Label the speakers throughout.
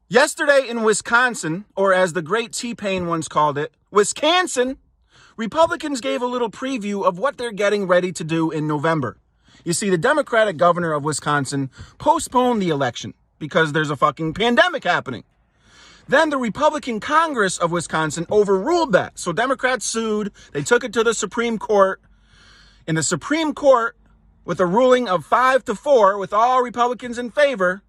Speaker 1: Yesterday in Wisconsin, or as the great T-Pain once called it, Wisconsin, Republicans gave a little preview of what they're getting ready to do in November. You see, the Democratic governor of Wisconsin postponed the election because there's a fucking pandemic happening. Then the Republican Congress of Wisconsin overruled that. So Democrats sued. They took it to the Supreme Court. And the Supreme Court, with a ruling of 5-4, with all Republicans in favor,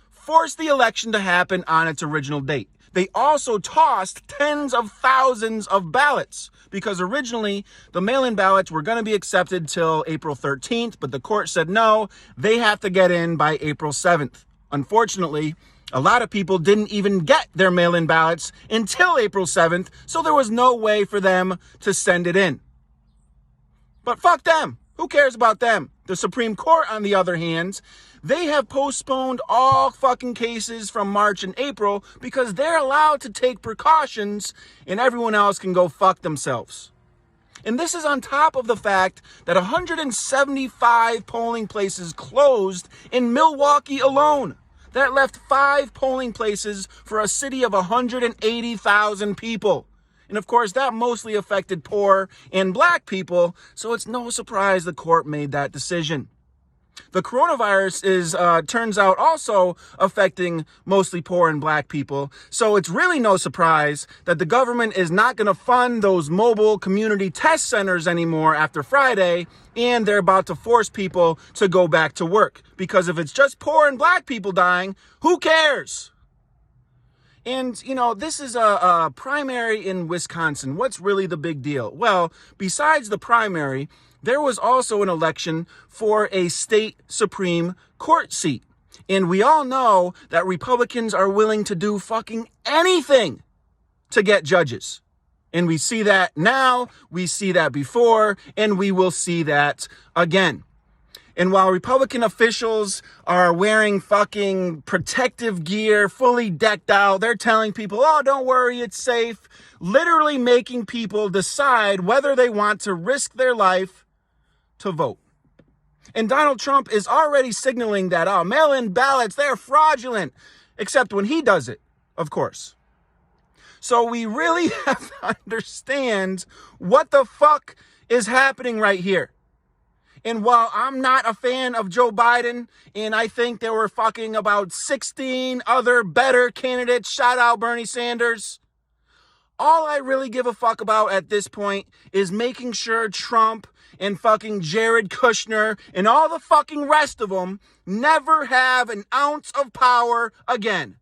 Speaker 1: forced the election to happen on its original date. They also tossed tens of thousands of ballots because originally the mail-in ballots were going to be accepted till April 13th, but the court said no, they have to get in by April 7th. Unfortunately, a lot of people didn't even get their mail-in ballots until April 7th, so there was no way for them to send it in. But fuck them. Who cares about them? The Supreme Court, on the other hand, they have postponed all fucking cases from March and April because they're allowed to take precautions and everyone else can go fuck themselves. And this is on top of the fact that 175 polling places closed in Milwaukee alone. That left 5 polling places for a city of 180,000 people. And of course, that mostly affected poor and black people, so it's no surprise the court made that decision. The coronavirus is, turns out, also affecting mostly poor and black people, so it's really no surprise that the government is not going to fund those mobile community test centers anymore after Friday, and they're about to force people to go back to work. Because if it's just poor and black people dying, who cares? And, you know, this is a primary in Wisconsin. What's really the big deal? Well, besides the primary, there was also an election for a state Supreme Court seat. And we all know that Republicans are willing to do fucking anything to get judges. And we see that now, we see that before, and we will see that again. And while Republican officials are wearing fucking protective gear, fully decked out, they're telling people, oh, don't worry, it's safe. Literally making people decide whether they want to risk their life to vote. And Donald Trump is already signaling that, oh, mail-in ballots, they're fraudulent. Except when he does it, of course. So we really have to understand what the fuck is happening right here. And while I'm not a fan of Joe Biden, and I think there were fucking about 16 other better candidates, shout out Bernie Sanders, all I really give a fuck about at this point is making sure Trump and fucking Jared Kushner and all the fucking rest of them never have an ounce of power again.